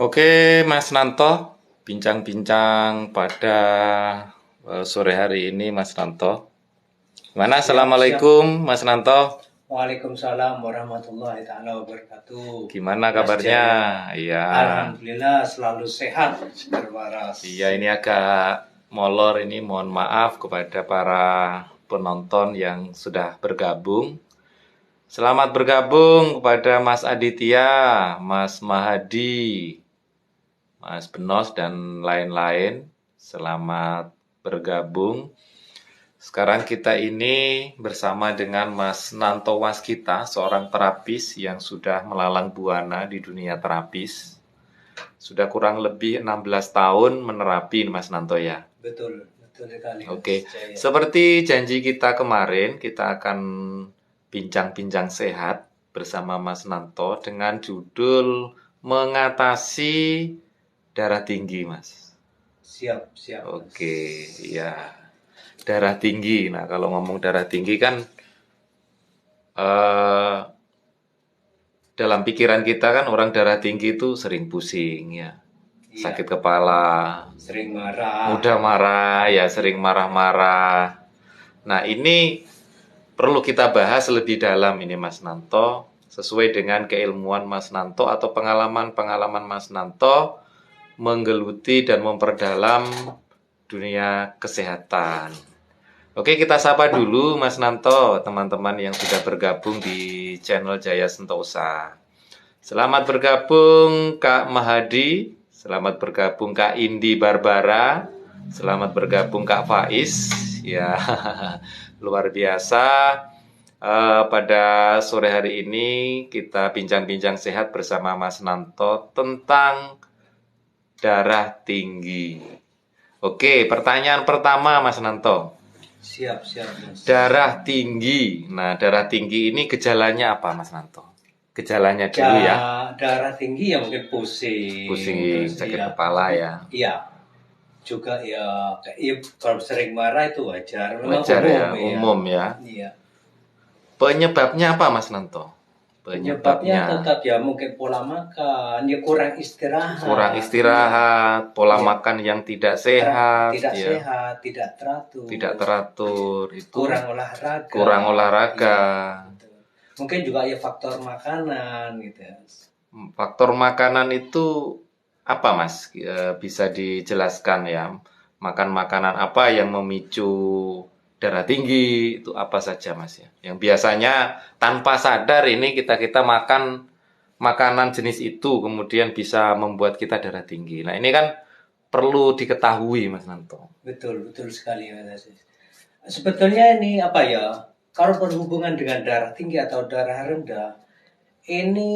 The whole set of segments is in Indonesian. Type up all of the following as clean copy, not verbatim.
Oke, Mas Nanto, bincang-bincang pada sore hari ini, Mas Nanto. Gimana? Siap, siap. Assalamualaikum, Mas Nanto. Waalaikumsalam warahmatullahi taala wabarakatuh. Gimana Mas kabarnya? Jaya. Iya, Alhamdulillah selalu sehat, segar waras. iya ini agak molor ini. Mohon maaf kepada para penonton yang sudah bergabung. Selamat bergabung kepada Mas Aditya, Mas Mahadi, Mas Benos dan lain-lain. Selamat bergabung. Sekarang kita ini bersama dengan Mas Nanto Waskita, seorang terapis yang sudah melalang buana di dunia terapis. Sudah kurang lebih 16 tahun menerapi Mas Nanto ya. Betul, betul sekali Oke, Mas Jaya. seperti janji kita kemarin, kita akan bincang-bincang sehat bersama Mas Nanto dengan judul mengatasi darah tinggi, Mas. Siap, siap. Mas. Oke, ya. Darah tinggi. Nah, kalau ngomong darah tinggi kan eh, dalam pikiran kita kan orang darah tinggi itu sering pusing ya, Iya, sakit kepala, sering marah. mudah marah ya, sering marah-marah. Nah, ini perlu kita bahas lebih dalam ini Mas Nanto, sesuai dengan keilmuan Mas Nanto atau pengalaman-pengalaman Mas Nanto menggeluti dan memperdalam dunia kesehatan. Oke, kita sapa dulu Mas Nanto, teman-teman yang sudah bergabung di channel Jaya Sentosa. Selamat bergabung Kak Mahadi, selamat bergabung Kak Indi Barbara, selamat bergabung Kak Faiz. Ya, luar biasa. Pada sore hari ini kita bincang-bincang sehat bersama Mas Nanto tentang darah tinggi. Oke, pertanyaan pertama Mas Nanto. Siap, siap Mas. Darah tinggi. Nah, darah tinggi ini gejalanya apa, Mas Nanto? Gejalanya dulu ya. Darah tinggi ya mungkin pusing. Pusing, Terus sakit iya, kepala ya. Iya. Juga ya, kalau sering marah itu wajar. Memang Wajar ya, umum, umum ya. Iya. Penyebabnya apa, Mas Nanto? Penyebabnya tetap ya mungkin pola makan, ya kurang istirahat. Kurang istirahat, pola Iya. makan yang tidak sehat, Tidak ya. sehat, tidak teratur. Tidak teratur, itu Kurang olahraga. kurang olahraga. Iya, betul. Mungkin juga ya faktor makanan gitu. Faktor makanan itu apa, Mas? Bisa dijelaskan ya? Makan makanan apa yang memicu darah tinggi itu apa saja, Mas ya? Yang biasanya tanpa sadar ini kita makan makanan jenis itu kemudian bisa membuat kita darah tinggi. Nah, ini kan perlu diketahui, Mas Nanto. Betul, betul sekali Mas Aziz. Sebetulnya ini apa ya? Kalau berhubungan dengan darah tinggi atau darah rendah, ini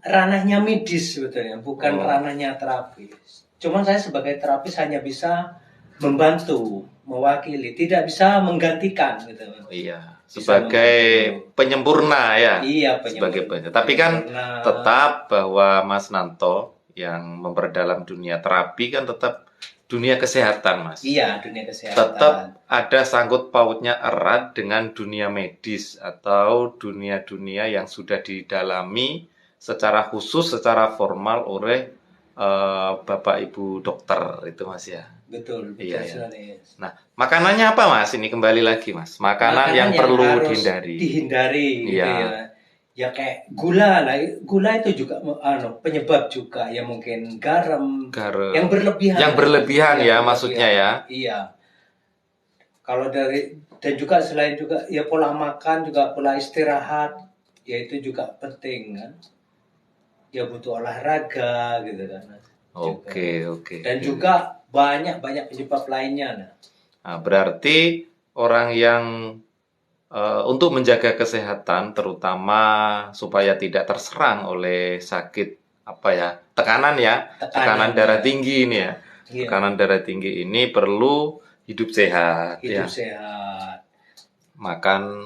ranahnya medis sebetulnya, bukan ranahnya terapis. Cuman saya sebagai terapis hanya bisa membantu, mewakili, tidak bisa menggantikan gitu. Iya, Bisa sebagai membantu. penyempurna ya. Iya, Sebagai penyempurna. Tapi kan Penyempurna. tetap bahwa Mas Nanto yang memperdalam dunia terapi kan tetap dunia kesehatan, Mas. Iya, dunia kesehatan. Tetap ada sangkut pautnya erat dengan dunia medis atau dunia-dunia yang sudah didalami secara khusus, secara formal oleh Bapak Ibu dokter itu, Mas ya. Betul, betul Iya, ya. sekali. Nah, makanannya apa, Mas? Ini kembali lagi, Mas. Makanan yang perlu harus dihindari. Dihindari gitu Iya. ya. Ya kayak gula lah. Gula itu juga penyebab juga ya, mungkin garam. Garam. Yang berlebihan. Yang berlebihan ya, maksudnya ya. Iya. Kalau dan juga selain juga ya pola makan, juga pola istirahat, ya itu juga penting kan. Ya butuh olahraga gitu kan. Oke. Dan juga banyak penyebab lainnya. Nah, berarti orang yang untuk menjaga kesehatan, terutama supaya tidak terserang oleh sakit apa ya, tekanan darah tinggi ini ya. Iya. Tekanan darah tinggi ini perlu hidup sehat. Hidup ya. sehat.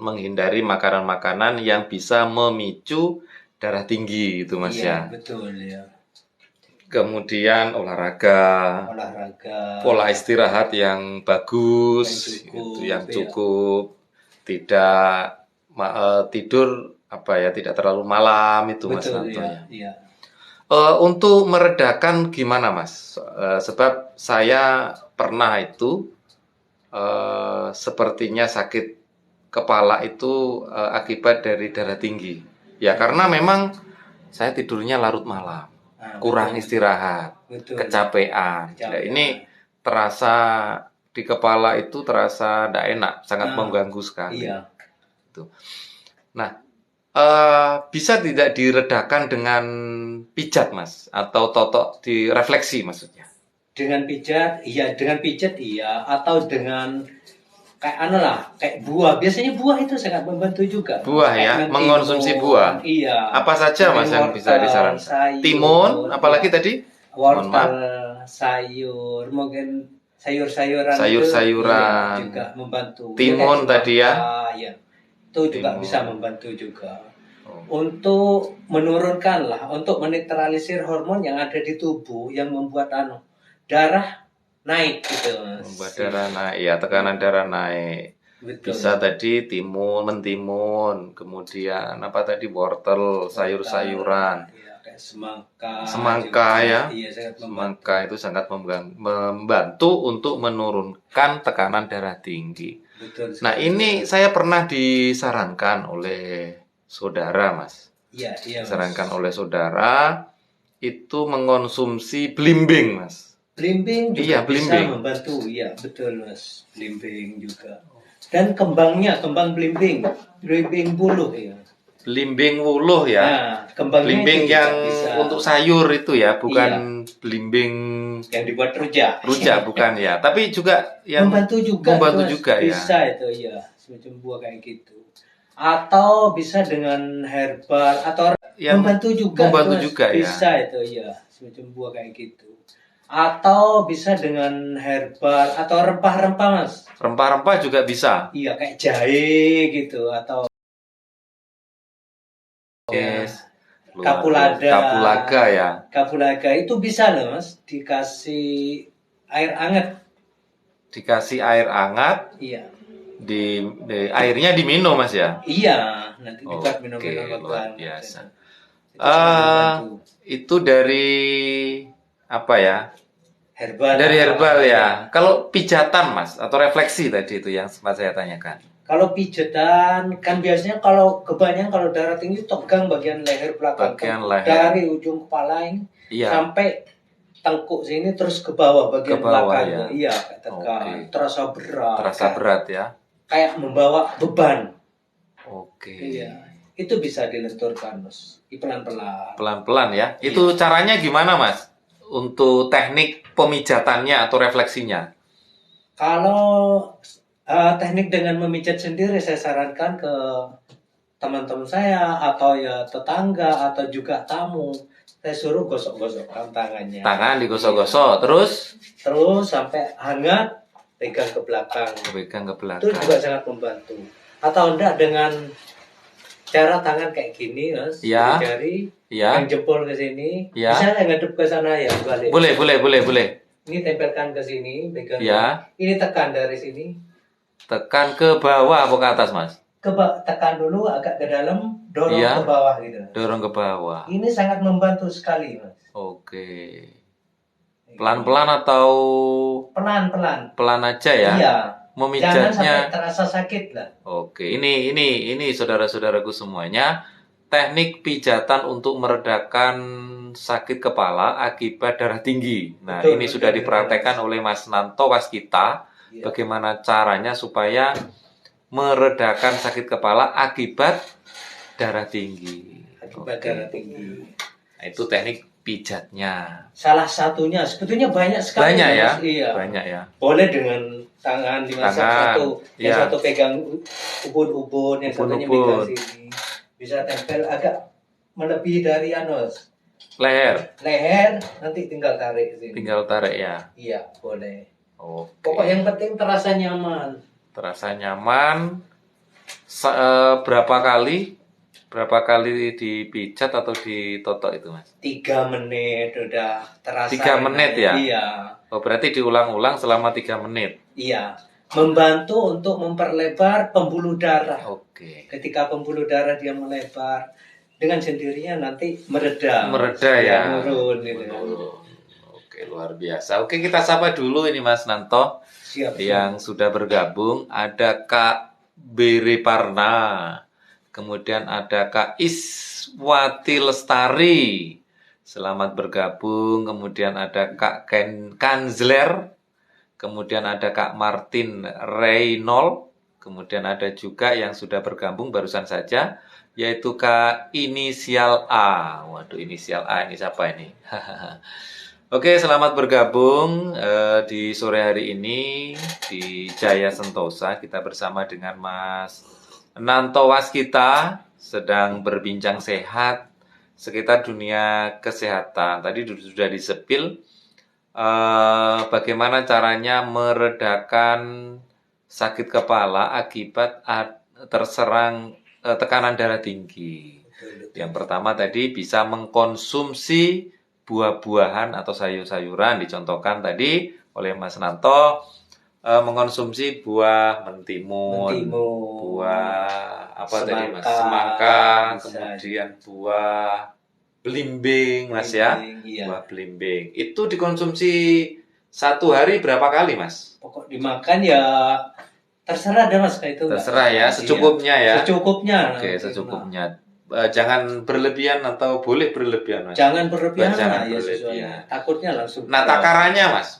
Menghindari makanan-makanan yang bisa memicu darah tinggi itu, Mas Iya, ya. betul ya. Kemudian olahraga, pola istirahat yang bagus, yang cukup, tidak tidur tidak terlalu malam itu, Mas Nanto ya. Iya. Untuk meredakan gimana Mas? Sebab saya pernah itu sepertinya sakit kepala itu akibat dari darah tinggi. Ya karena memang saya tidurnya larut malam, kurang Betul. istirahat, Betul. kecapean. Nah, ini terasa di kepala itu terasa tidak enak, sangat mengganggu sekali. Iya. Tuh. Nah, bisa tidak diredakan dengan pijat Mas atau totok direfleksi maksudnya? Dengan pijat, iya, atau dengan kayak buah. Biasanya buah itu sangat membantu juga. Buah ya, Kayak mengonsumsi mentimun, buah. iya. Apa saja Mas yang bisa Wortel, disarankan? sayur, Timun, apalagi iya. tadi? Mohon maaf. Wortel, sayur, mungkin sayur-sayuran Sayur-sayuran. iya, juga membantu. Timun tadi ya. Ya. Itu juga Timun. bisa membantu juga. Untuk menurunkan lah, untuk menetralisir hormon yang ada di tubuh yang membuat darah naik gitu Mas. Membuat darah naik, ya tekanan darah naik. Betul. Bisa tadi timun, mentimun, kemudian apa tadi wortel, sayur-sayuran. Iya, kayak semangka. Semangka juga. ya. Iya, sangat Semangka itu sangat membantu untuk menurunkan tekanan darah tinggi. Betul. Nah, ini saya pernah disarankan oleh saudara, Mas. Iya, iya. Disarankan oleh saudara itu mengonsumsi belimbing, Mas. Belimbing juga Iya, bisa belimbing. membantu, iya betul Mas. Belimbing juga. Dan kembang belimbing buluh ya. Belimbing wuluh ya. Nah, kembangnya belimbing itu yang bisa. Untuk sayur itu ya, bukan belimbing yang dibuat rujak. Rujak bukan ya, tapi juga yang membantu juga ya. Bisa itu ya, semacam buah kayak gitu. Atau bisa dengan herbal atau yang membantu juga ya. Bisa itu ya, semacam buah kayak gitu. Atau bisa dengan herbal atau rempah-rempah Mas. Rempah-rempah juga bisa. Iya, kayak jahe gitu atau kapulaga ya. Kapulaga itu bisa loh Mas, dikasih air hangat. Dikasih air hangat. Iya. Di airnya diminum Mas ya. Iya, nanti dibuat minum luar biasa. Itu dari apa ya? Herbal. Dari herbal ya. Kalau pijatan Mas atau refleksi tadi itu yang sempat saya tanyakan. Kalau pijatan kan biasanya kalau darah tinggi tegang bagian leher belakang. Dari ujung kepala ini sampai tengkuk sini terus ke bawah bagian belakang. Ya. Iya, tegang. Terasa berat. Terasa berat ya. Kayak membawa beban. Iya. Itu bisa dilenturkan Mas. Pelan-pelan. Pelan-pelan ya. Itu caranya gimana Mas? Untuk teknik pemijatannya atau refleksinya? Kalau teknik dengan memijat sendiri saya sarankan ke teman-teman saya atau ya tetangga atau juga tamu. Saya suruh gosok-gosokkan tangannya. Tangan digosok-gosok, terus sampai hangat, pegang ke belakang. Itu juga sangat membantu. Atau enggak dengan cara tangan kayak gini Mas, jari. Yang jempol ke sini, bisa ngadep ke sana ya, balik. Boleh. Ini tempelkan ke sini, pegang. Ini tekan dari sini. Tekan ke bawah atau ke atas, Mas? Tekan dulu agak ke dalam, dorong ke bawah gitu. Dorong ke bawah. Ini sangat membantu sekali, Mas. Oke. Pelan-pelan atau pelan-pelan? Pelan aja ya. Iya. Memijatnya. Jangan sampai terasa sakit lah. Oke, ini saudara-saudaraku semuanya. Teknik pijatan untuk meredakan sakit kepala akibat darah tinggi. Nah, ini sudah dipraktekkan oleh Mas Nanto Waskita. Bagaimana caranya supaya meredakan sakit kepala akibat darah tinggi. Darah tinggi. Nah, itu teknik pijatnya. Salah satunya, sebetulnya banyak sekali. Banyak ya? Iya. Banyak ya. Boleh dengan tangan, satu. Yang satu pegang ubun-ubun, yang satunya pegang sini. Bisa tempel agak melebihi dari leher, nanti tinggal tarik sini. Tinggal tarik ya. Iya, boleh. Oke. Pokok yang penting terasa nyaman. Terasa nyaman. Berapa kali dipijat atau ditotok itu Mas? 3 menit udah terasa. 3 menit ya? Iya. Oh, berarti diulang-ulang selama 3 menit. Iya. Membantu untuk memperlebar pembuluh darah. Oke. Ketika pembuluh darah dia melebar, dengan sendirinya nanti mereda. Mereda ya. Menurun gitu. Menurun. Oke, luar biasa. Oke, kita sapa dulu ini Mas Nanto Siap. yang sudah bergabung. Ada Kak Bere Parna, kemudian ada Kak Iswati Lestari. Selamat bergabung. Kemudian ada Kak Kanzler. Kemudian ada Kak Martin Reynold. Kemudian ada juga yang sudah bergabung barusan saja, yaitu Kak Inisial A. Waduh, Inisial A ini siapa ini? Oke, selamat bergabung di sore hari ini di Jaya Sentosa. Kita bersama dengan Mas Nanto Waskita sedang berbincang sehat sekitar dunia kesehatan. Tadi sudah disepil bagaimana caranya meredakan sakit kepala akibat terserang tekanan darah tinggi. Yang pertama tadi bisa mengkonsumsi buah-buahan atau sayur-sayuran, dicontohkan tadi oleh Mas Nanto, mengkonsumsi buah mentimun, buah apa tadi Mas? Semangka, kemudian buah belimbing Mas ya, iya. Buah belimbing. Itu dikonsumsi satu hari berapa kali Mas? Pokok dimakan ya terserah deh Mas kayak itu. Terserah ya, secukupnya ya. Secukupnya. Oke, secukupnya. Jangan berlebihan atau boleh berlebihan Mas? Jangan berlebihan Jangan ya berlebihan. Takutnya langsung. Nah, takarannya Mas,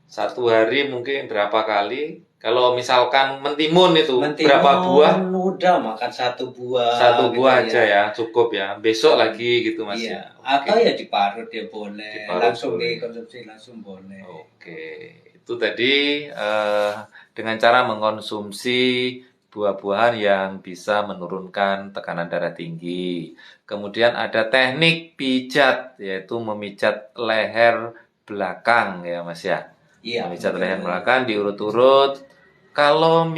satu hari mungkin berapa kali? Kalau misalkan mentimun itu berapa buah? Udah makan satu buah. Satu buah gitu aja ya, cukup ya. Besok lagi gitu Mas iya. ya. Atau ya diparut ya boleh. Diparut langsung boleh. dikonsumsi langsung boleh. Oke, itu tadi dengan cara mengkonsumsi buah-buahan yang bisa menurunkan tekanan darah tinggi. Kemudian ada teknik pijat, yaitu memijat leher belakang ya Mas ya. Iya. Memijat leher belakang diurut-urut. Kalau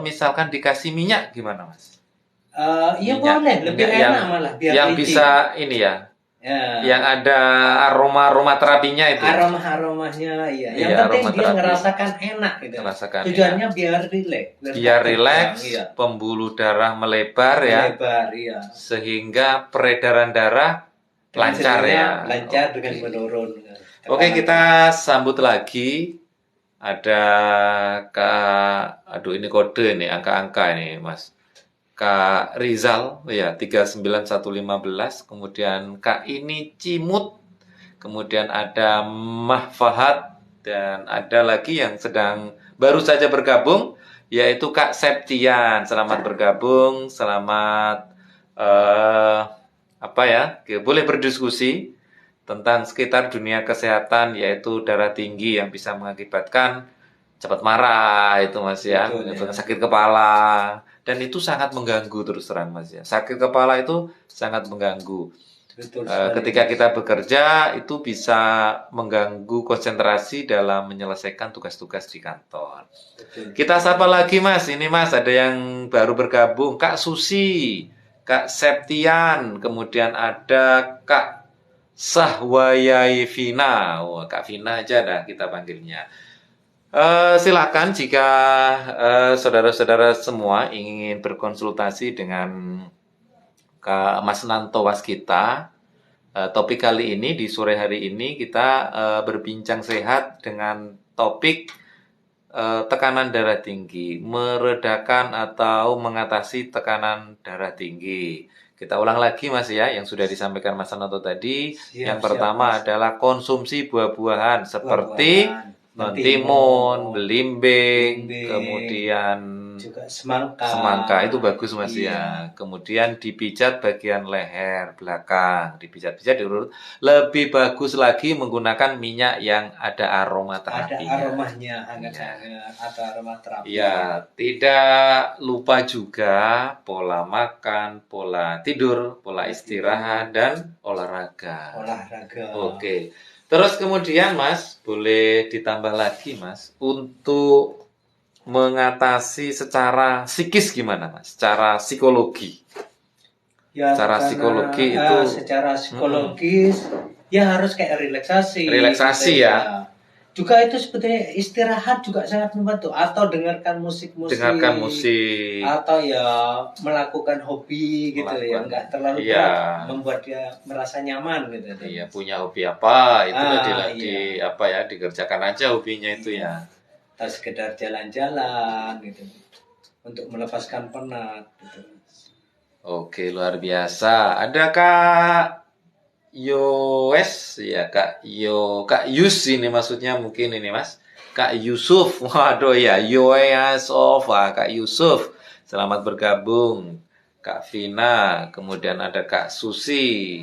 misalkan dikasih minyak gimana Mas? Iya Minyak- boleh, lebih minyak enak malah biar yang licin. bisa ini ya, Ya. yang ada aroma terapinya itu. Aromanya iya. Yang Iya, penting dia aromaterapi. ngerasakan enak gitu. Merasakan Tujuannya biar rileks. biar rileks, Iya. pembuluh darah melebar ya, Lebar, iya. sehingga peredaran darah Dengan lancar sendirinya ya. Lancar Oke. dengan menurun. Oke, kita sambut lagi. Ada aduh ini kode nih, angka-angka ini Mas. Kak Rizal, ya 39115. Kemudian Kak ini Cimut. Kemudian ada Mahfahat. Dan ada lagi yang baru saja bergabung, yaitu Kak Septian. Selamat bergabung, selamat boleh berdiskusi tentang sekitar dunia kesehatan, yaitu darah tinggi yang bisa mengakibatkan cepat marah itu Mas ya, Betul, ya. sakit kepala, dan itu sangat mengganggu terus terang Mas ya. Sakit kepala itu sangat mengganggu. Betul Ketika kita bekerja itu bisa mengganggu konsentrasi dalam menyelesaikan tugas-tugas di kantor. Betul. Kita sapa lagi Mas, ini Mas ada yang baru bergabung, Kak Susi, Kak Septian, kemudian ada Kak Sahwayai Vina. Wah, Kak Vina aja dah kita panggilnya. Silakan jika saudara-saudara semua ingin berkonsultasi dengan Kak Mas Nanto Waskita. Topik kali ini di sore hari ini kita berbincang sehat dengan topik tekanan darah tinggi, meredakan atau mengatasi tekanan darah tinggi. Kita ulang lagi Mas ya, yang sudah disampaikan Mas Nanto tadi. Yang pertama adalah konsumsi buah-buahan seperti mentimun, belimbing, kemudian juga semangka. Semangka itu bagus Mas Iya. ya. Kemudian dipijat bagian leher belakang, dipijat-pijat diurut. Lebih bagus lagi menggunakan minyak yang ada aroma terapi. Ada aromanya hangat-hangat atau aroma terapi. Ya, tidak lupa juga pola makan, pola tidur, pola istirahat, dan olahraga. Oke. Terus kemudian Mas, boleh ditambah lagi Mas, untuk mengatasi secara psikis gimana Mas? Secara psikologi. Ya, secara psikologi itu secara psikologis ya harus kayak relaksasi. Relaksasi gitu ya. juga itu sebetulnya istirahat juga sangat membantu, atau dengarkan musik-musik, Dengarkan musik. atau ya melakukan hobi gitu ya, Melakukan. nggak terlalu Iya. berat, membuat dia merasa nyaman gitu. Iya, punya hobi apa itu kan Iya. apa ya, dikerjakan aja hobinya itu ya. Atau sekedar jalan-jalan gitu untuk melepaskan penat gitu. Oke, luar biasa. Ada Kak Yowes ya, Kak Yus ini maksudnya mungkin ini Mas. Kak Yusuf. Waduh ya, Yoesov. Kak Yusuf. Selamat bergabung. Kak Vina, kemudian ada Kak Susi.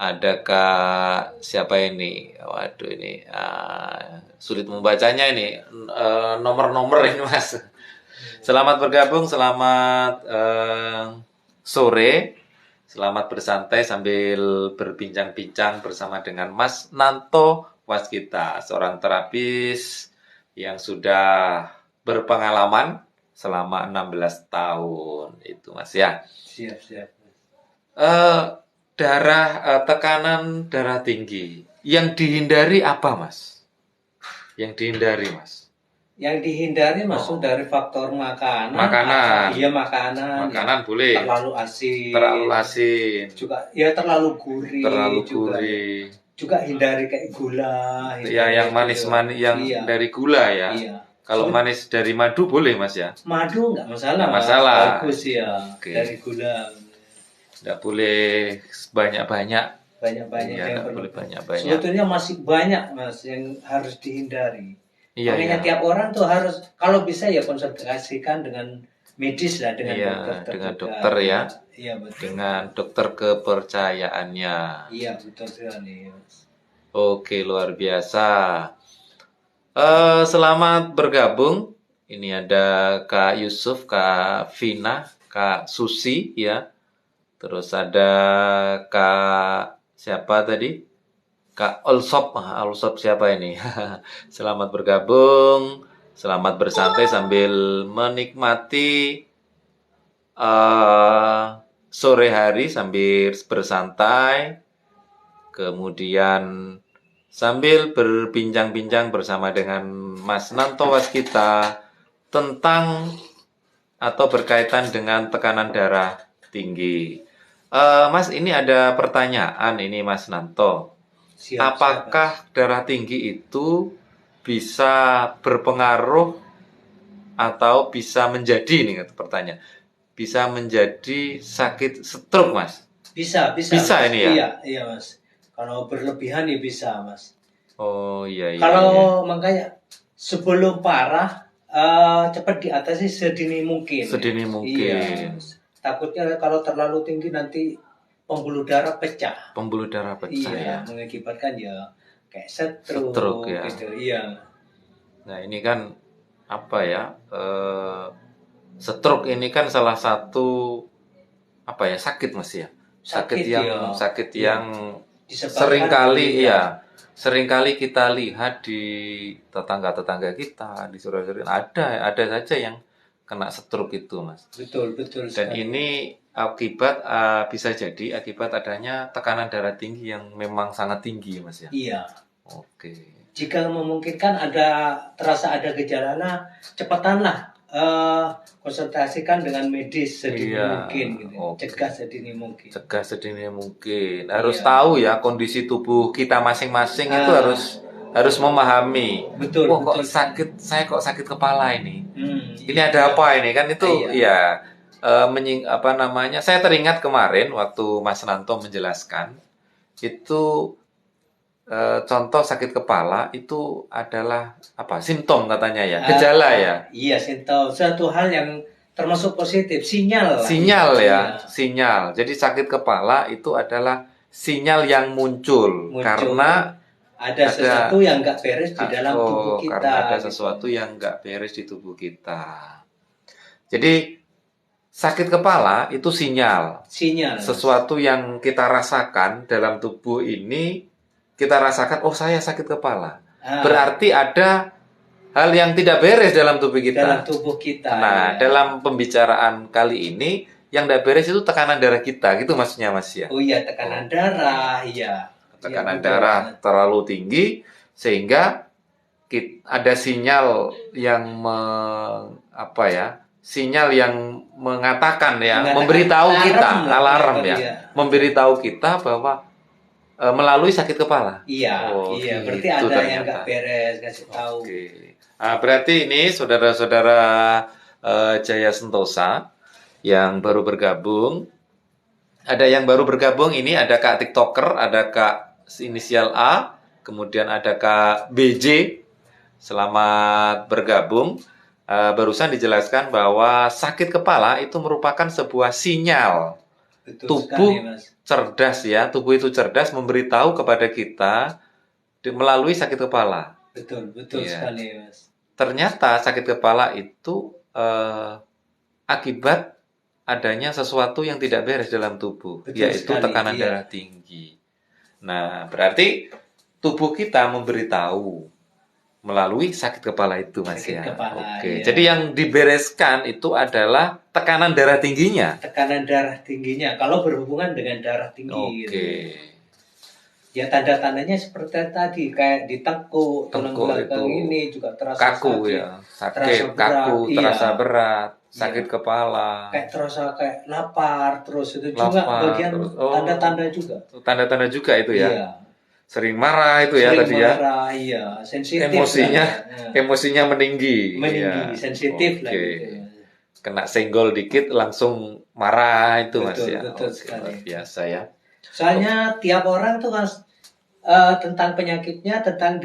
Ada Kak siapa ini? Waduh ini sulit membacanya ini. Nomor-nomor ini Mas. Selamat bergabung, selamat sore. Selamat bersantai sambil berbincang-bincang bersama dengan Mas Nanto Waskita, seorang terapis yang sudah berpengalaman selama 16 tahun. Itu Mas ya. Siap. Tekanan darah tinggi. Yang dihindari apa Mas? Yang dihindari Mas? Yang dihindari masuk dari faktor makanan. Iya, makanan. Makanan boleh. Terlalu asin. Juga ya terlalu gurih. Juga hindari kayak gula. Ya, yang manis-manis yang dari gula ya. Iya. Kalau manis dari madu boleh Mas ya? Madu nggak masalah. Nggak masalah. Bagus ya. Oke. Dari gula. Nggak boleh banyak-banyak. Banyak-banyak Ya, yang nggak boleh banyak-banyak. Sebetulnya masih banyak Mas yang harus dihindari. Iya, makanya tiap orang tuh harus, kalau bisa ya konsultasikan dengan medis lah, dengan dokter. Dengan dokter ya. Iya betul. Dengan dokter kepercayaannya. Iya betul sekali. Oke, luar biasa. Selamat bergabung. Ini ada Kak Yusuf, Kak Vina, Kak Susi ya. Terus ada Kak siapa tadi? Kak Olsop siapa ini? Selamat bergabung, selamat bersantai sambil menikmati sore hari sambil bersantai, kemudian sambil berbincang-bincang bersama dengan Mas Nanto Waskita tentang atau berkaitan dengan tekanan darah tinggi. Mas, ini ada pertanyaan ini Mas Nanto. Apakah darah tinggi itu bisa berpengaruh atau bisa menjadi, ini pertanyaan, bisa menjadi sakit stroke Mas? Bisa ini ya? Iya Mas. Kalau berlebihan ya bisa Mas. Oh iya. Kalau makanya sebelum parah cepat diatasi sedini mungkin. Iya. Takutnya kalau terlalu tinggi nanti pembuluh darah pecah. Iya, mengakibatkan ya kayak stroke ya. Gitu. Iya. Nah, ini kan apa ya? Stroke ini kan salah satu apa ya? Sakit Mas ya. Sakit yang seringkali kita lihat di tetangga-tetangga kita, di saudara-saudara ada saja yang kena stroke itu Mas. Betul. Dan ini akibat bisa jadi akibat adanya tekanan darah tinggi yang memang sangat tinggi Mas ya. Iya. Oke. Jika memungkinkan terasa ada gejala, cepatanlah konsultasikan dengan medis sedini mungkin gitu. Cegah sedini mungkin. Harus tahu ya kondisi tubuh kita masing-masing itu harus memahami. Betul. Saya kok sakit kepala ini. Ini ada apa ini kan itu ya. Saya teringat kemarin waktu Mas Nanto menjelaskan itu contoh sakit kepala itu adalah apa? Simptom katanya ya, gejala ya. Iya, simptom. Suatu hal yang termasuk positif, sinyal. Sinyal. Jadi sakit kepala itu adalah sinyal yang muncul. Karena ada sesuatu yang nggak beres di dalam tubuh kita. Karena ada sesuatu yang nggak beres di tubuh kita. Jadi sakit kepala itu sinyal. Sesuatu yang kita rasakan dalam tubuh ini, kita rasakan, oh saya sakit kepala. Berarti ada hal yang tidak beres dalam tubuh kita. Nah, dalam pembicaraan kali ini, yang tidak beres itu tekanan darah kita, gitu maksudnya Mas ya? Oh iya, tekanan darah, iya. Tekanan darah terlalu tinggi, sehingga ada sinyal yang sinyal yang mengatakan ya, Mengatakan memberitahu alarm kita, lah, alarm ya. ya, memberitahu kita bahwa melalui sakit kepala. Iya, Oh, iya. Berarti gitu ada yang ternyata. nggak beres, kasih tahu. Oke. Berarti ini saudara-saudara Jaya Sentosa yang baru bergabung. Ada yang baru bergabung ini, ada Kak TikToker, ada Kak inisial A, kemudian ada Kak BJ. Selamat bergabung. Barusan dijelaskan bahwa sakit kepala itu merupakan sebuah sinyal Betul tubuh sekali, Mas. cerdas ya. Tubuh itu cerdas memberitahu kepada kita melalui sakit kepala. Betul Iya. sekali, Mas. Ternyata sakit kepala itu akibat adanya sesuatu yang tidak beres dalam tubuh, Betul yaitu sekali, tekanan iya. darah tinggi. Nah, berarti tubuh kita memberitahu melalui sakit kepala itu, Mas Sakit ya. kepala, Oke. iya. Jadi yang dibereskan itu adalah tekanan darah tingginya. Tekanan darah tingginya kalau berhubungan dengan darah tinggi. Oke. Gitu. Ya tanda-tandanya seperti tadi, kayak ditekuk, tulang Tengkuk belakang itu ini juga terasa kaku sakit, ya, sakit, terasa berat, kaku, terasa iya. berat, sakit Iya. kepala, Kayak terasa kayak lapar terus, itu juga lapar, bagian terus tanda-tanda juga. tanda-tanda juga itu ya. Iya. Sering marah itu ya Sering tadi ya. marah, iya, sensitif Emosinya, lah, ya. emosinya meninggi. Meninggi, Ya. sensitif lah Oke. gitu. Kena senggol dikit langsung marah itu, Mas Betul, ya. betul Oke, sekali. luar biasa ya. Soalnya tiap orang tuh Mas, tentang penyakitnya, tentang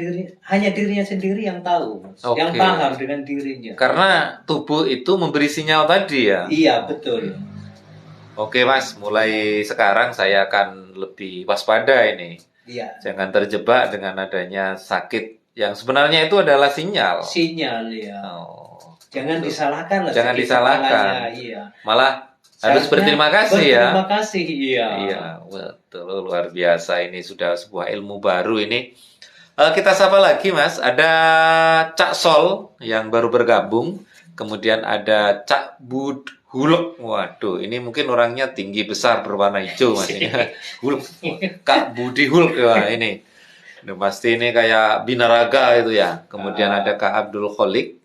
hanya dirinya sendiri yang tahu, Mas. Oke. Yang paham dengan dirinya. Karena tubuh itu memberi sinyal tadi ya. Iya, betul. Oke, Mas, mulai sekarang saya akan lebih waspada ini. Iya. Jangan terjebak dengan adanya sakit yang sebenarnya itu adalah sinyal. Sinyal ya. Oh, Jangan betul. disalahkan lah. Jangan sakit disalahkan. kepalanya, iya. Malah harus Seharusnya berterima kasih ya. Berterima kasih, iya. Iya, betul, luar biasa, ini sudah sebuah ilmu baru ini. Kita sapa lagi, Mas. Ada Cak Sol yang baru bergabung, kemudian ada Cak Bud Hulk. Waduh, ini mungkin orangnya tinggi besar berwarna hijau, Mas ini. Hulk. Kak Budi Hulk ya ini. Ini pasti ini kayak binaraga itu ya. Kemudian ada Kak Abdul Kholik.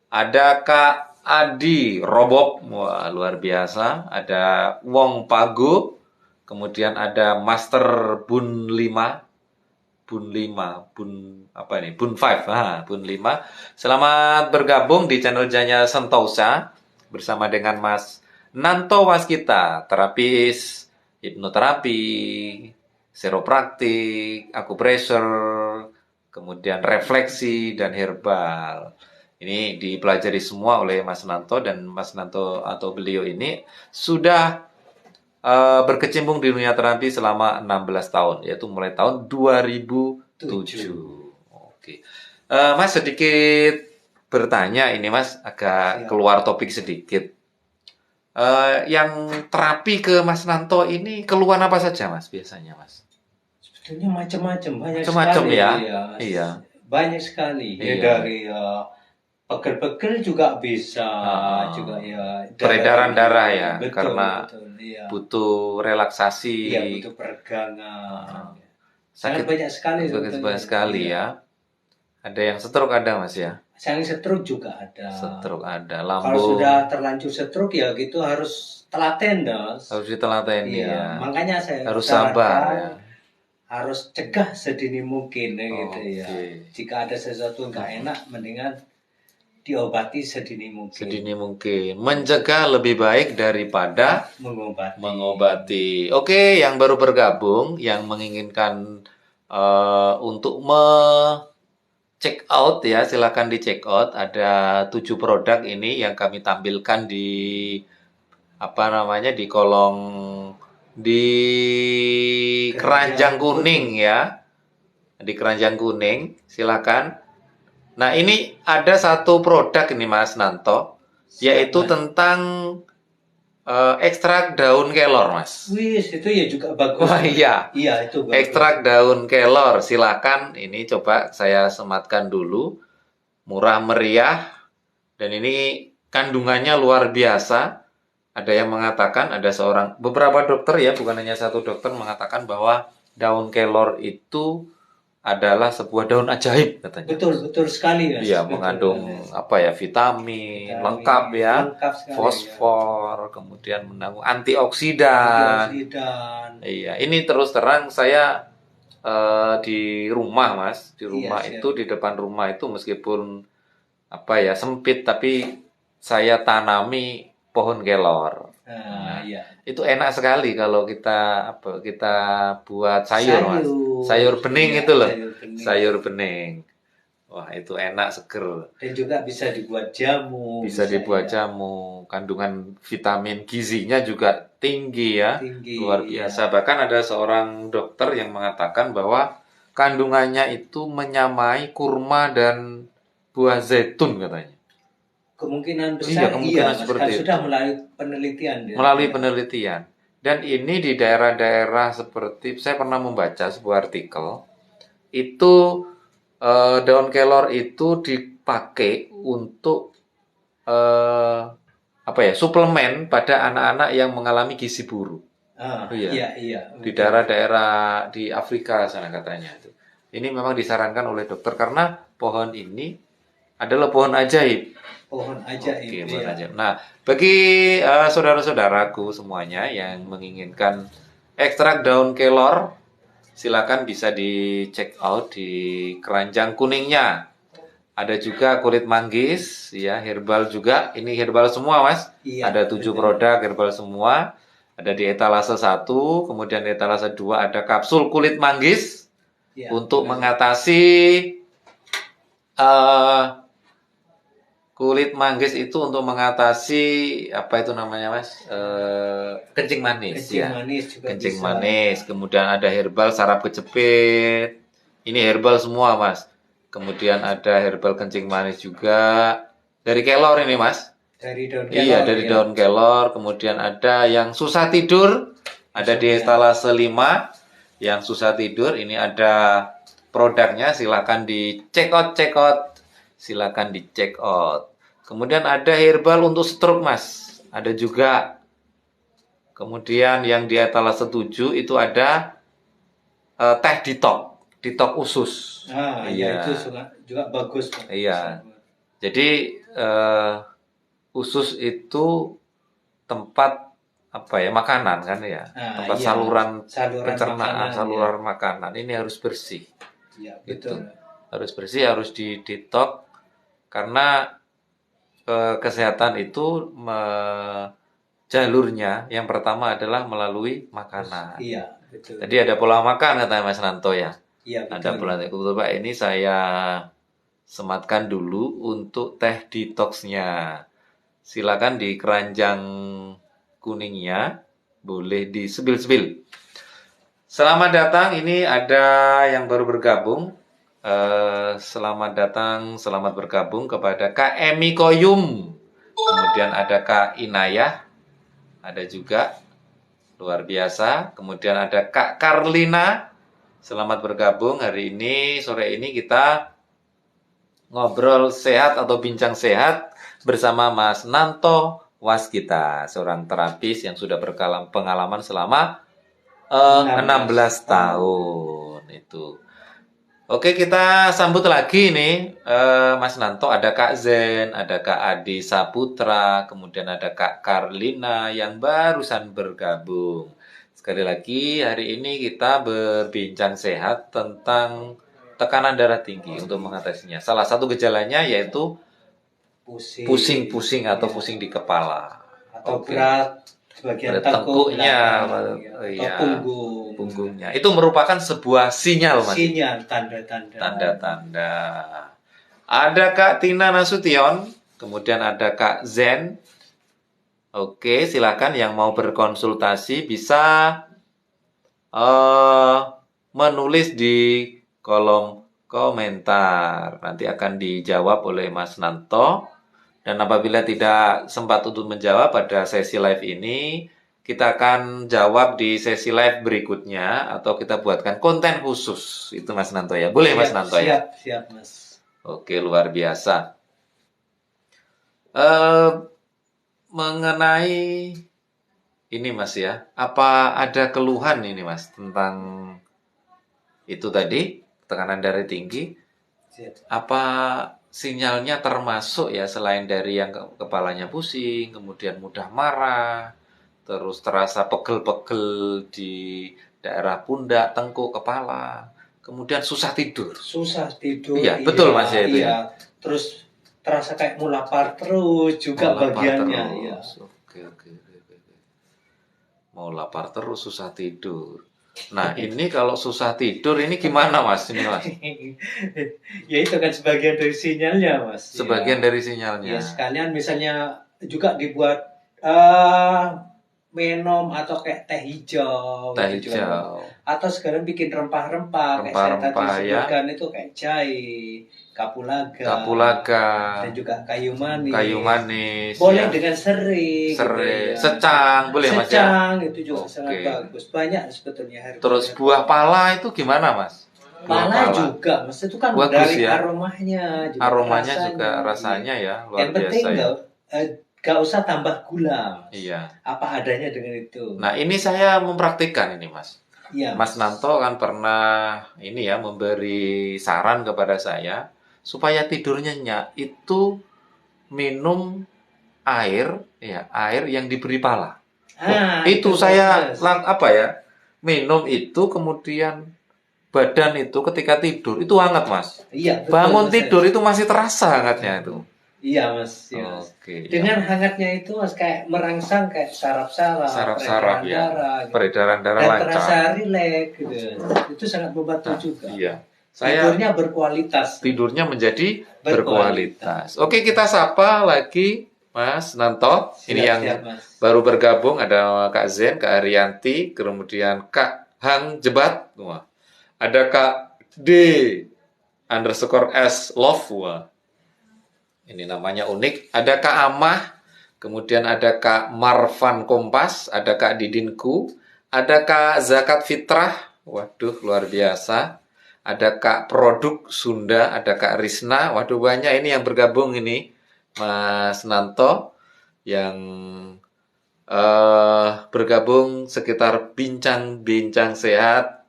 Ada Kak Adi Robob, wah luar biasa. Ada Wong Pago, kemudian ada Master Bun 5, Bun 5, Bun apa ini? Bun 5, Bun 5. Selamat bergabung di channel Jaya Sentosa bersama dengan Mas Nanto Waskita, terapis hipnoterapi, seropraktik, akupressure, kemudian refleksi dan herbal. Ini dipelajari semua oleh Mas Nanto, dan Mas Nanto atau beliau ini sudah berkecimpung di dunia terapi selama 16 tahun, yaitu mulai tahun 2007. Oke. Mas sedikit bertanya ini, Mas, agak keluar topik sedikit. Yang terapi ke Mas Nanto ini keluhan apa saja, Mas, biasanya, Mas? Sebetulnya macam-macam, banyak Macam-macam sekali. ya? Ya. Iya. Banyak sekali. Ya Iya. dari pegel-pegel juga bisa, juga ya. Peredaran darah ya, betul, karena betul, iya. butuh relaksasi. Iya, butuh peregangan. Sakit Sangat banyak sekali. banyak sekali ya. Ada yang stroke ada, Mas ya? Yang stroke juga ada. Stroke ada, Kalau lambung. sudah terlanjur stroke ya gitu harus telaten, Mas. Harus ditelateni Iya, ya. makanya saya Harus sarankan sabar ya. harus cegah sedini mungkin gitu ya. Oke. Jika ada sesuatu nggak enak, mendingan diobati sedini mungkin. Sedini mungkin. Mencegah lebih baik daripada mengobati. Oke, yang baru bergabung, yang menginginkan untuk check out ya, silakan di check out. Ada 7 produk ini yang kami tampilkan di di kolong di keranjang kuning ya. Di keranjang kuning, silakan. Nah, ini ada satu produk ini, Mas Nanto, yaitu tentang ekstrak daun kelor, Mas. Wis, itu ya juga bagus. Wah, iya. Iya, itu bagus. Ekstrak daun kelor, silakan. Ini coba saya sematkan dulu. Murah meriah, dan ini kandungannya luar biasa. Ada yang mengatakan, beberapa dokter ya, bukan hanya satu dokter mengatakan bahwa daun kelor itu adalah sebuah daun ajaib katanya. Betul sekali Mas. Iya, Betul, mengandung Mas. apa ya, vitamin, Vitamin, lengkap ya, lengkap sekali ya. fosfor, kemudian mengandung antioksidan. Antioksidan. Iya, ini terus terang saya di rumah Mas, di Iya, rumah siap. itu di depan rumah itu meskipun apa ya sempit tapi saya tanami pohon kelor. Nah, iya. Itu enak sekali kalau kita buat sayur Mas. Sayur bening Iya, itu loh. sayur bening. Sayur bening. Wah, itu enak seger. Dan juga bisa dibuat jamu. Bisa dibuat ya. jamu. Kandungan vitamin gizinya juga tinggi ya. Tinggi. Luar biasa. Bahkan ada seorang dokter yang mengatakan bahwa kandungannya itu menyamai kurma dan buah zaitun katanya. Kemungkinan besar Iya, kemungkinan Mas, seperti kan itu. sudah melalui penelitian. Melalui penelitian. Dan ini di daerah-daerah seperti saya pernah membaca sebuah artikel itu daun kelor itu dipakai untuk apa ya suplemen pada anak-anak yang mengalami gizi buruk. Iya. Di daerah-daerah di Afrika sana katanya itu. Ini memang disarankan oleh dokter karena pohon ini adalah pohon ajaib. Pohon ajaib. Oke, pohon ajaib. Nah, bagi saudara-saudaraku semuanya yang menginginkan ekstrak daun kelor, silakan bisa di check out di keranjang kuningnya. Ada juga kulit manggis, ya herbal juga. Ini herbal semua, Mas. Iya, Ada 7 produk herbal semua. Ada di etalase 1, kemudian di etalase 2 ada kapsul kulit manggis untuk mengatasi kulit manggis itu untuk mengatasi apa itu namanya Mas? Kencing manis Kencing ya. manis juga Kencing bisa. manis. Kemudian ada herbal saraf kejepit. Ini herbal semua Mas. Kemudian ada herbal kencing manis juga dari kelor ini Mas. Dari daun kelor. Iya, dari daun kelor. Kemudian ada yang susah tidur, ada di etalase 5. Yang susah tidur ini ada produknya, silakan di check out. Silakan di check out. Kemudian ada herbal untuk stroke Mas. Ada juga. Kemudian yang di etalase 7 itu ada teh detox usus. Iya itu juga bagus. Iya. Jadi usus itu tempat apa ya makanan kan ya, tempat saluran pencernaan, saluran makanan ini harus bersih. Iya, betul. Itu harus bersih, harus di detox karena kesehatan itu jalurnya yang pertama adalah melalui makanan. Iya, betul. Tadi ada pola makan kata Mas Nanto ya. Iya, betul. Ada pola makan. Pak, ini saya sematkan dulu untuk teh detoxnya. Silakan di keranjang kuningnya, boleh disebil-sebil. Selamat datang, ini ada yang baru bergabung. Selamat datang, selamat bergabung kepada Kak Emi Koyum. Kemudian ada Kak Inayah, ada juga luar biasa. Kemudian ada Kak Karlina. Selamat bergabung hari ini, sore ini kita ngobrol sehat atau bincang sehat bersama Mas Nanto Waskita, seorang terapis yang sudah berpengalaman selama 16 tahun itu. Oke, kita sambut lagi nih Mas Nanto, ada Kak Zen, ada Kak Adi Saputra, kemudian ada Kak Karlina yang barusan bergabung. Sekali lagi hari ini kita berbincang sehat tentang tekanan darah tinggi untuk mengatasinya. Salah satu gejalanya yaitu pusing-pusing atau pusing di kepala. Atau berat bagian tengkuknya atau punggungnya. Itu merupakan sebuah sinyal Mas. Sinyal, tanda-tanda. Tanda-tanda. Ada Kak Tina Nasution, kemudian ada Kak Zen. Oke, silakan yang mau berkonsultasi bisa menulis di kolom komentar. Nanti akan dijawab oleh Mas Nanto. Dan apabila tidak sempat untuk menjawab pada sesi live ini, kita akan jawab di sesi live berikutnya atau kita buatkan konten khusus. Itu Mas Nanto ya. Boleh Mas Nanto ya? Siap Mas. Oke, luar biasa. Mengenai ini Mas ya, apa ada keluhan ini Mas tentang itu tadi? tekanan darah tinggi, Siap. apa sinyalnya termasuk ya selain dari yang kepalanya pusing, kemudian mudah marah, terus terasa pegel-pegel di daerah pundak, tengkuk, kepala, kemudian susah tidur. Susah tidur, Iya, betul Mas ya itu ya. Terus terasa kayak mau lapar terus juga Mau lapar bagiannya, ya. terus. Oke. Mau lapar terus, susah tidur. Nah, ini kalau susah tidur ini gimana Mas? Ini Mas. Ya itu kan sebagian dari sinyalnya, Mas. Sebagian Ya. dari sinyalnya. Ya sekalian misalnya juga dibuat minum atau kayak teh hijau, Teh gitu juga. hijau. Atau sekarang bikin rempah-rempah kayak saya tadi Rempah-rempah ya. sebutkan itu kayak jahe, kapulaga, Kapulaga. dan juga kayu manis. Kayu manis. Boleh ya. dengan serai, Serai, gitu ya. secang boleh Mas ya. Secang itu juga Oke. sangat bagus. Banyak sebetulnya harga. Terus buah pala itu gimana Mas? Buah Pala juga, Mas, itu kan Bagus dari ya. aromanya, juga Aromanya rasanya, juga rasanya ya luar yang penting biasa ya. gak usah tambah gula, Mas. Iya. Apa adanya dengan itu. Nah, ini saya mempraktikkan ini Mas. Iya, Mas Nanto kan pernah ini ya memberi saran kepada saya supaya tidur nyenyak itu minum air ya, air yang diberi pala. Itu saya apa ya? Minum itu kemudian badan itu ketika tidur itu hangat Mas. Iya, betul, Bangun Mas. tidur itu masih terasa hangatnya itu. Iya, Mas. Iya, Mas. Oke. Dengan hangatnya itu, Mas, kayak merangsang kayak saraf-saraf, Saraf-saraf ya. darah, gitu. Peredaran darah Dan lancar. terasa rileks gitu. Itu sangat membantu juga. Iya. Saya Tidurnya berkualitas. tidurnya menjadi berkualitas. Oke, kita sapa lagi Mas Nanto. Ini yang Siap, Mas. baru bergabung ada Kak Zen, Kak Arianti, kemudian Kak Hang Jebat. Wah. Ada Kak D underscore S Love. Wah. Ini namanya unik. Ada Kak Amah, kemudian ada Kak Marvan Kompas, ada Kak Didinku, ada Kak Zakat Fitrah. Waduh, luar biasa. Ada Kak Produk Sunda, ada Kak Risna. Waduh, banyak ini yang bergabung ini. Mas Nanto yang bergabung sekitar bincang-bincang sehat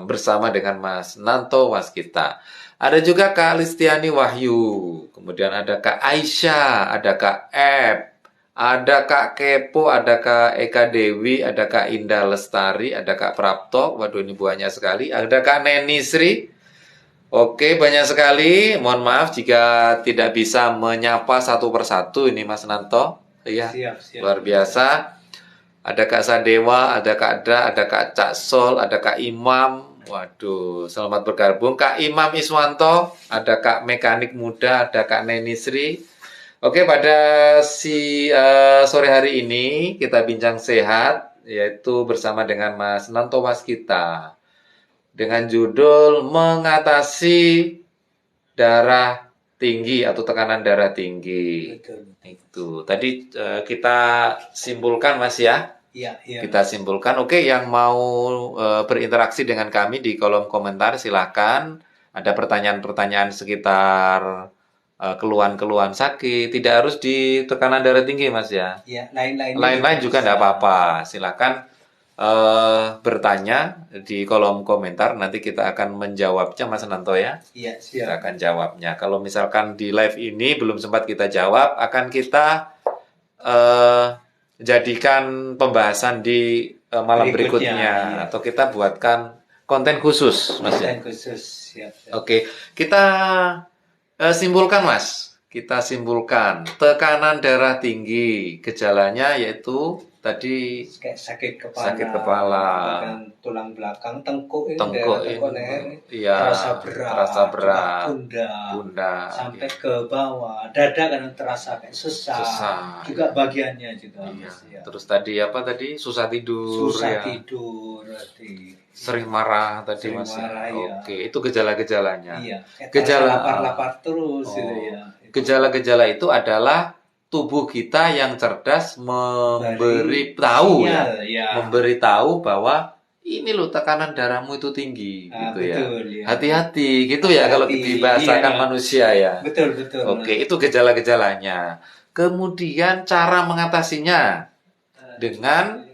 bersama dengan Mas Nanto Waskita. Ada juga Kak Listiani Wahyu, kemudian ada Kak Aisyah, ada Kak Ep, ada Kak Kepo, ada Kak Eka Dewi, ada Kak Indah Lestari, ada Kak Prapto. Waduh, ini banyak sekali. Ada Kak Neni Sri. Oke, banyak sekali. Mohon maaf jika tidak bisa menyapa satu persatu ini Mas Nanto. Iya, Siap. luar biasa. Ada Kak Sadewa, ada Kak Da, ada Kak Cak Sol, ada Kak Imam. Waduh, selamat bergabung Kak Imam Iswanto, ada Kak Mekanik Muda, ada Kak Neni Sri. Oke, pada sore hari ini kita bincang sehat, yaitu bersama dengan Mas Nanto Waskita dengan judul mengatasi darah tinggi atau tekanan darah tinggi. Betul. Itu tadi kita simpulkan Mas ya. Iya. Kita simpulkan. Oke, yang mau berinteraksi dengan kami di kolom komentar silahkan. Ada pertanyaan-pertanyaan sekitar keluhan-keluhan sakit. Tidak harus di tekanan darah tinggi Mas ya. Iya, lain-lain juga tidak apa-apa. Silahkan bertanya di kolom komentar. Nanti kita akan menjawabnya Mas Nanto ya. Iya, Kita siap. akan jawabnya. Kalau misalkan di live ini belum sempat kita jawab, akan kita jadikan pembahasan di malam berikutnya Iya. atau kita buatkan konten khusus Mas ya. Konten khusus, siap. Oke, kita simpulkan Mas. Kita simpulkan tekanan darah tinggi, gejalanya yaitu tadi Kayak sakit kepala, dan tulang belakang, tengkuk leher, iya, terasa berat, pundak, sampai ke bawah, dada kan terasa kayak sesak. Juga bagiannya juga. Iya. Ya. Terus tadi apa tadi? Susah tidur sering marah tadi Mas. Marah, Oke, itu gejala-gejalanya. Iya. Gejala lapar terus gitu ya. Gejala-gejala itu adalah tubuh kita yang cerdas memberi tahu memberi tahu bahwa ini loh tekanan darahmu itu tinggi gitu betul, ya. Hati-hati gitu ya kalau dibahasakan manusia ya. Betul. Oke, itu gejala-gejalanya. Kemudian cara mengatasinya dengan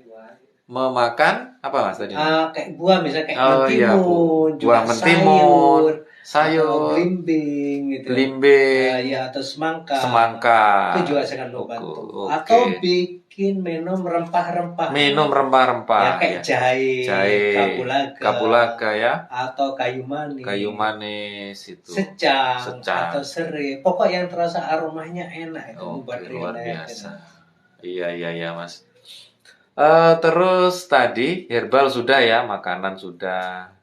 Memakan apa Mas tadi? Kayak buah misalnya kayak Oh iya, mentimun, juga buah mentimun, atau sayur, belimbing gitu. belimbing, Ya atau semangka. semangka. Itu juga sangat membantu. Atau Oke. bikin minum rempah-rempah. Minum rempah-rempah Ya kayak ya. jahe, Jahe, kapulaga, kapulaga ya, atau kayu manis, itu, secang, atau secang. serai. Pokok yang terasa aromanya enak itu membuat Oke, luar rileks. biasa. Iya, iya, iya, Mas. Terus tadi herbal sudah ya, makanan sudah.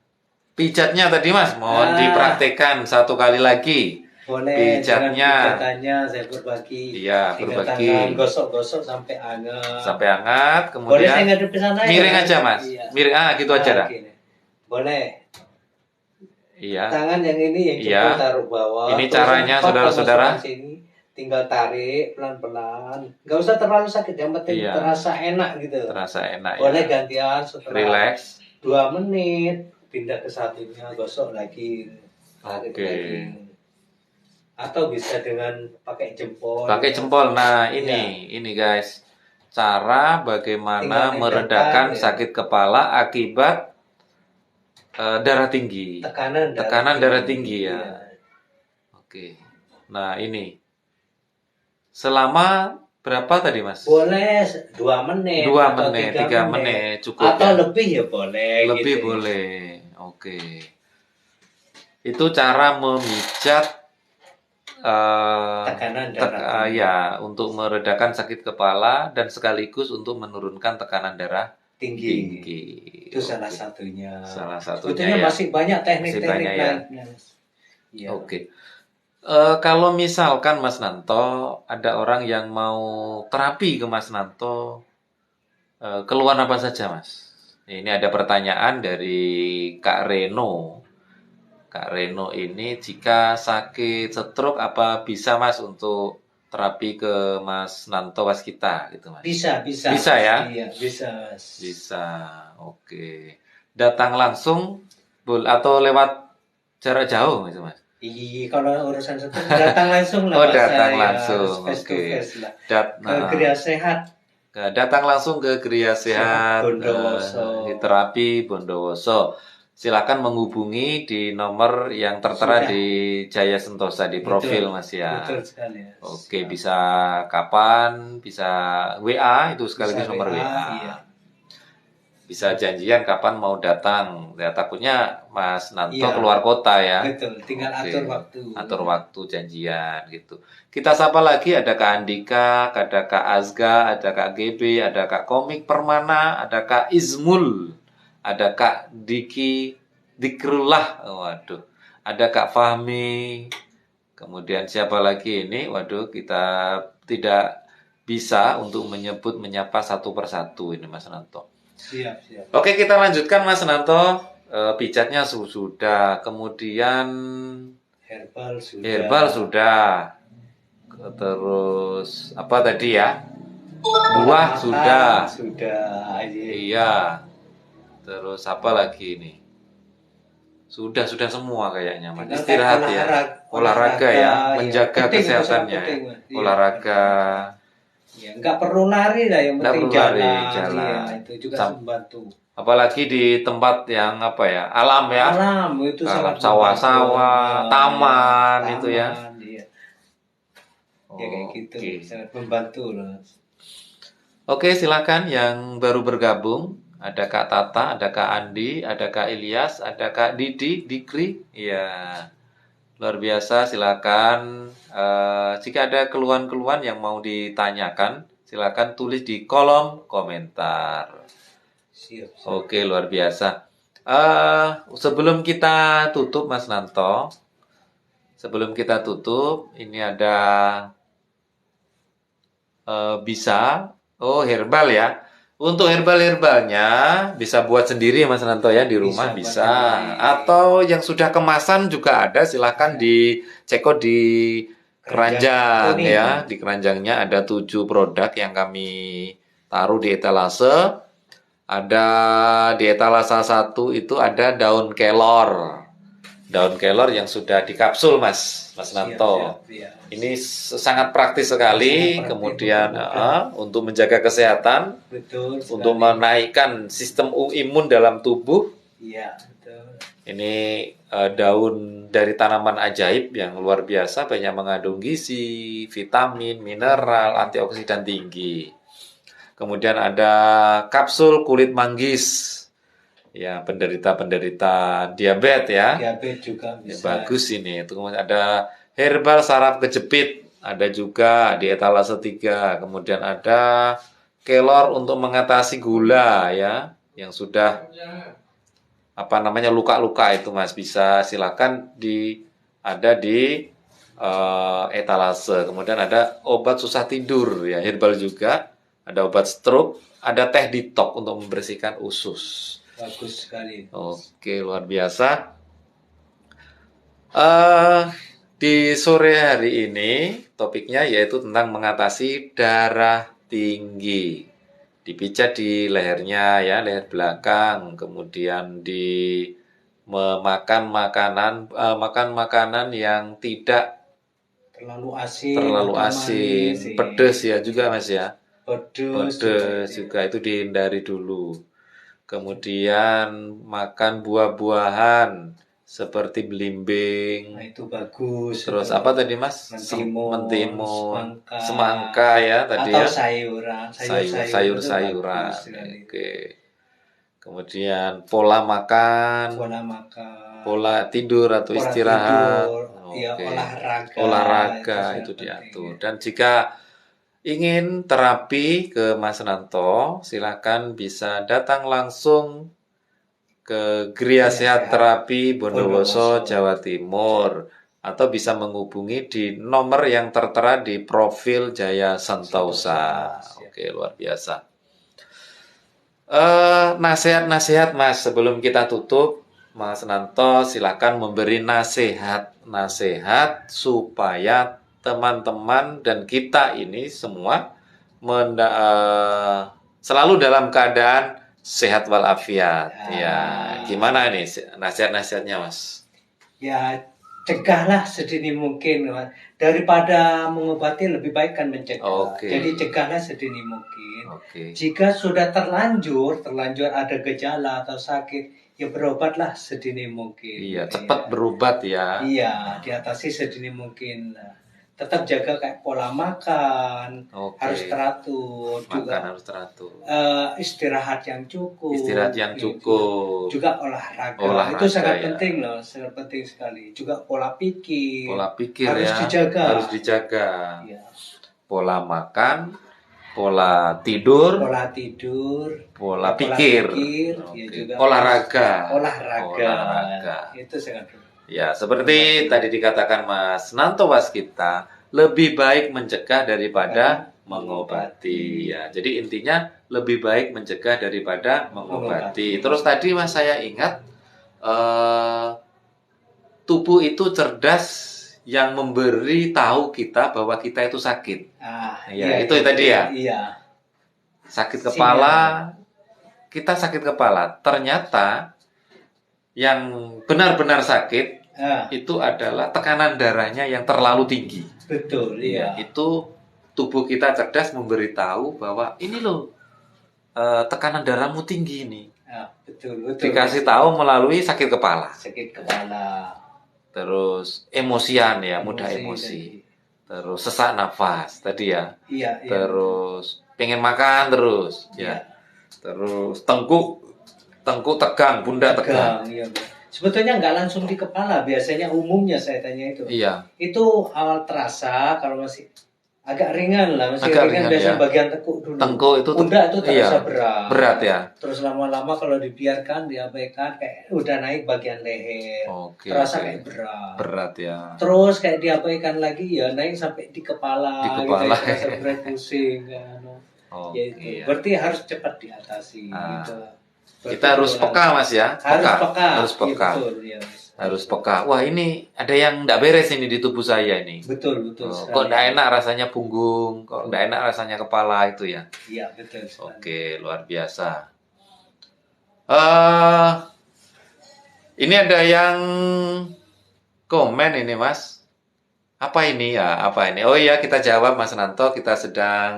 Pijatnya tadi Mas, mohon Ah, dipraktekkan satu kali lagi. boleh dengan Pijatnya, pijatannya saya berbagi. iya Tinggal tangan berbagi gosok-gosok sampai hangat. sampai hangat, Boleh saya kemudian ngadep ke sana ya? miring aja Mas. Iya. Miring, gitu aja dah. Gini. Boleh. Iya, Tangan yang ini yang iya. jempol taruh bawah. Ini Terus caranya empat saudara-saudara. masukkan sini. Tinggal tarik pelan-pelan. Nggak usah terlalu sakit. Yang penting Iya, terasa enak gitu. terasa enak ya. Boleh gantian setelah Relax. 2 menit. Pindah ke satunya. Gosok lagi. Tarik Oke. lagi. Atau bisa dengan pakai jempol. Pakai jempol. Nah, ini guys. Cara bagaimana Tinggal meredakan nempelkan, ya. sakit kepala akibat darah tinggi. Tekanan darah tinggi ya. Iya. Oke. Nah, ini. Selama berapa tadi, Mas? Boleh 2 menit 2 atau menit, 3 3 menit cukup atau ya. lebih ya boleh Lebih gitu. boleh. Oke. Itu cara memijat Tekanan darah tinggi. ya, untuk meredakan sakit kepala dan sekaligus untuk menurunkan tekanan darah tinggi. tinggi. Itu salah Oke. satunya. Salah satunya Sebetulnya ya. masih banyak teknik-teknik Masih banyak ya. lainnya. Iya. Oke. Kalau misalkan Mas Nanto ada orang yang mau terapi ke Mas Nanto, keluhan apa saja Mas? Ini ada pertanyaan dari Kak Reno. Kak Reno ini jika sakit stroke apa bisa Mas untuk terapi ke Mas Nanto Waskita gitu Mas? Bisa. Bisa ya? Iya, bisa, Mas. Bisa. Oke. Datang langsung atau lewat jarak jauh gitu Mas? Iya, kalau urusan stroke datang langsung lah. Oh, Mas, datang saya, langsung. face to Oke. face lah. Ke Gria Sehat. Datang langsung ke Gria Sehat Bondowoso. terapi Bondowoso. Silakan menghubungi di nomor yang tertera Sudah. di Jaya Sentosa di profil Betul, Mas ya. Betul sekali. Ya. Oke, bisa kapan? Bisa WA itu sekaligus Bisa nomor WA. Iya. Bisa janjian kapan mau datang. Ya takutnya Mas Nanto Iya. keluar kota ya. Betul, tinggal Oke. atur waktu. Atur waktu janjian gitu. Kita sapa lagi ada Kak Andika, ada Kak Azga, ada Kak GB, ada Kak Komik Permana, ada Kak Izmul, ada Kak Dikrullah. Waduh. Ada Kak Fahmi. Kemudian siapa lagi ini? Waduh, kita tidak bisa untuk menyapa satu persatu ini Mas Nanto. Siap. Oke, kita lanjutkan Mas Nanto. Pijatnya sudah, kemudian herbal sudah. Terus apa tadi ya? Buah sudah. Iya. Terus apa lagi ini? Sudah semua kayaknya Mas. Istirahat ya. Olahraga ya, menjaga kesehatannya. Olahraga. Ya, nggak perlu lari lah, yang penting jalan. Iya, itu juga membantu. Apalagi di tempat yang apa ya, alam ya. Alam itu sangat sawah-sawah, taman itu ya. Iya. Ya kayak gitu, sangat membantu loh. Oke, silakan yang baru bergabung. Ada Kak Tata, ada Kak Andi, ada Kak Ilyas, ada Kak Dikri. Iya. Luar biasa, silakan. Jika ada keluhan-keluhan yang mau ditanyakan, silakan tulis di kolom komentar. Siap. Oke, luar biasa. Sebelum kita tutup, Mas Nanto, ini ada herbal ya. Untuk herbal-herbalnya bisa buat sendiri Mas Nanto ya di rumah bisa. Atau yang sudah kemasan juga ada, silahkan dicekot di keranjang ya. Di keranjangnya ada 7 produk yang kami taruh di etalase. Ada di etalase 1 itu ada daun kelor. Daun kelor yang sudah dikapsul Mas. Mas Siap, Nanto. siap, iya. Ini sangat praktis sekali, Sangat praktis, kemudian mudah-mudahan. untuk menjaga kesehatan, Betul untuk sekali. menaikkan sistem imun dalam tubuh. Iya, betul. Ini daun dari tanaman ajaib yang luar biasa, banyak mengandung gizi, vitamin, mineral, antioksidan tinggi. Kemudian ada kapsul kulit manggis. Ya, penderita-penderita diabetes ya. Diabetes juga Ya, bisa. bagus ini. Itu kemudian ada herbal saraf kejepit, ada juga di etalase 3. Kemudian ada kelor untuk mengatasi gula ya, yang sudah luka-luka itu Mas, bisa silakan ada di etalase. Kemudian ada obat susah tidur ya, herbal juga. Ada obat stroke, ada teh detox untuk membersihkan usus. Bagus sekali. Oke, luar biasa. Di sore hari ini topiknya yaitu tentang mengatasi darah tinggi. Dipijat di lehernya ya, leher belakang, kemudian makan makanan yang tidak Terlalu asin, terlalu atau asin, manis, pedas ya juga Mas ya. pedes Pedas juga. juga itu dihindari dulu. Kemudian makan buah-buahan seperti belimbing. Nah, itu bagus. Terus itu. apa tadi Mas? Mentimun, Semangka ya tadi atau ya. sayuran, sayur-sayur itu Sayur-sayuran. bagus sekali. Oke. Kemudian pola makan, pola tidur atau Pola istirahat. tidur, ya, Oke. olahraga Olahraga itu sangat penting, diatur. ya. Dan jika ingin terapi ke Mas Nanto, silakan bisa datang langsung ke Gria Gria Sehat Sehat Terapi Bondowoso, Bondowoso. Jawa Timur, atau bisa menghubungi di nomor yang tertera di profil Jaya Santausa. Siap. Oke, luar biasa. Nasihat-nasihat Mas sebelum kita tutup, Mas Nanto silakan memberi nasihat supaya teman-teman dan kita ini semua selalu dalam keadaan sehat walafiat. Ya, gimana nih nasihat-nasihatnya Mas? Ya, cegahlah sedini mungkin, Mas. Daripada mengobati lebih baik kan mencegah. Oke. Jadi cegahlah sedini mungkin. Oke. Jika sudah terlanjur ada gejala atau sakit, ya berobatlah sedini mungkin. Iya, gitu cepat ya. berobat ya. Iya, diatasi sedini mungkin. Nah, tetap jaga kayak pola makan, Oke. harus teratur, juga Makan harus teratur. istirahat yang cukup. Istirahat yang gitu. cukup. Juga olahraga. Itu sangat penting loh, sangat penting sekali. Juga pola pikir. Pola pikir harus ya. dijaga. Harus dijaga. Ya. Pola makan, pola tidur, pola pikir. Ya juga olahraga. Itu sangat penting. Ya, seperti tadi dikatakan Mas Nanto Waskita, lebih baik mencegah daripada mengobati. Ya, jadi intinya lebih baik mencegah daripada mengobati. Terus tadi Mas saya ingat tubuh itu cerdas yang memberi tahu kita bahwa kita itu sakit. Itu tadi ya. Iya. Sakit kepala, kita sakit kepala. Ternyata yang benar-benar sakit itu adalah tekanan darahnya yang terlalu tinggi. Betul, iya. Itu tubuh kita cerdas memberitahu bahwa ini loh tekanan darahmu tinggi nih. Betul. Dikasih tahu melalui sakit kepala. Terus emosian ya, mudah emosi. Terus sesak nafas tadi ya. Iya. Terus pengen makan terus ya. Terus tengkuk tegang, pundak tegang. Iya. Sebetulnya nggak langsung di kepala, biasanya umumnya saya tanya itu. Iya. Itu awal terasa kalau masih agak ringan lah, ringan biasanya ya. bagian tekuk dulu. Tengkuk itu pundak itu terasa berat ya. Terus lama-lama kalau dibiarkan, diabaikan, kayak udah naik bagian leher. Terasa kayak berat ya. Terus kayak diabaikan lagi ya naik sampai di kepala. Gitu, terasa berat, pusing kan. Berarti harus cepat diatasi. Gitu. Kita harus peka Mas ya. Harus peka. Betul, ya. Harus peka. Wah, ini ada yang enggak beres ini di tubuh saya ini. Betul. Kok enggak enak rasanya punggung, kok enggak enak rasanya kepala itu ya. Iya, betul. Oke, luar biasa. Ini ada yang komen ini Mas. Apa ini ya? Apa ini? Oh iya, kita jawab Mas Nanto. Kita sedang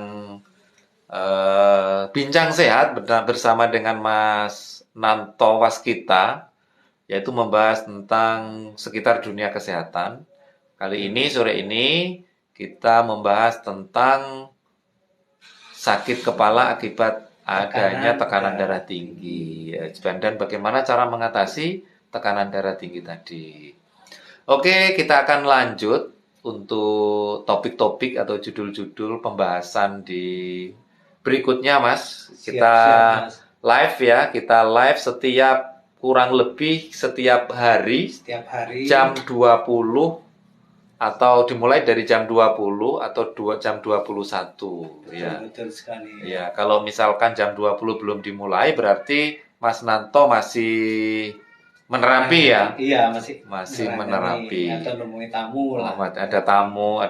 bincang sehat bersama dengan Mas Nanto Waskita, yaitu membahas tentang sekitar dunia kesehatan. Kali ini, sore ini, kita membahas tentang sakit kepala akibat adanya tekanan darah tinggi. Dan bagaimana cara mengatasi tekanan darah tinggi tadi. Oke, kita akan lanjut untuk topik-topik atau judul-judul pembahasan di berikutnya, Mas. Kita Mas. live ya, kita live kurang lebih setiap hari Setiap hari jam 20 atau dimulai dari jam 20 atau jam 21 ya. betul sekali. Ya, kalau misalkan jam 20 belum dimulai berarti Mas Nanto masih menerapi ya. Iya, masih menerapi. atau nemui tamu lah. Ada tamu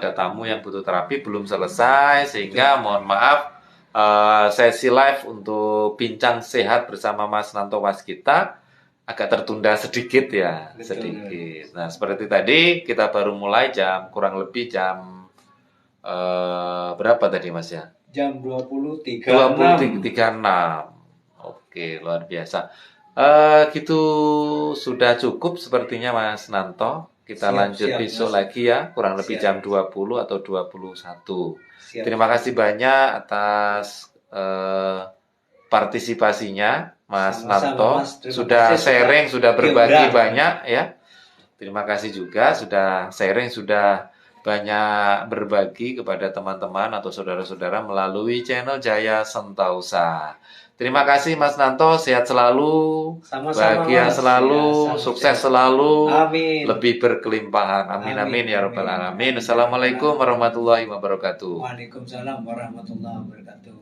yang butuh terapi belum selesai sehingga mohon maaf sesi live untuk bincang sehat bersama Mas Nanto Waskita agak tertunda sedikit ya, Betul. sedikit. Nah, seperti tadi kita baru mulai kurang lebih jam berapa tadi Mas ya? Jam 20.36. 20.36. Oke, luar biasa. Gitu sudah cukup sepertinya Mas Nanto. Kita lanjut besok Mas. lagi ya, kurang lebih jam 20 atau 21. Siap. Terima kasih banyak atas partisipasinya Mas Nanto. Mas. Sudah sharing, sudah berbagi banyak ya. Terima kasih juga sudah sharing, sudah banyak berbagi kepada teman-teman atau saudara-saudara melalui channel Jaya Sentausa. Terima kasih Mas Nanto, sehat selalu, bahagia selalu, sukses selalu, amin. Lebih berkelimpahan. Amin amin ya rabbal alamin. Assalamualaikum warahmatullahi wabarakatuh. Waalaikumsalam warahmatullahi wabarakatuh.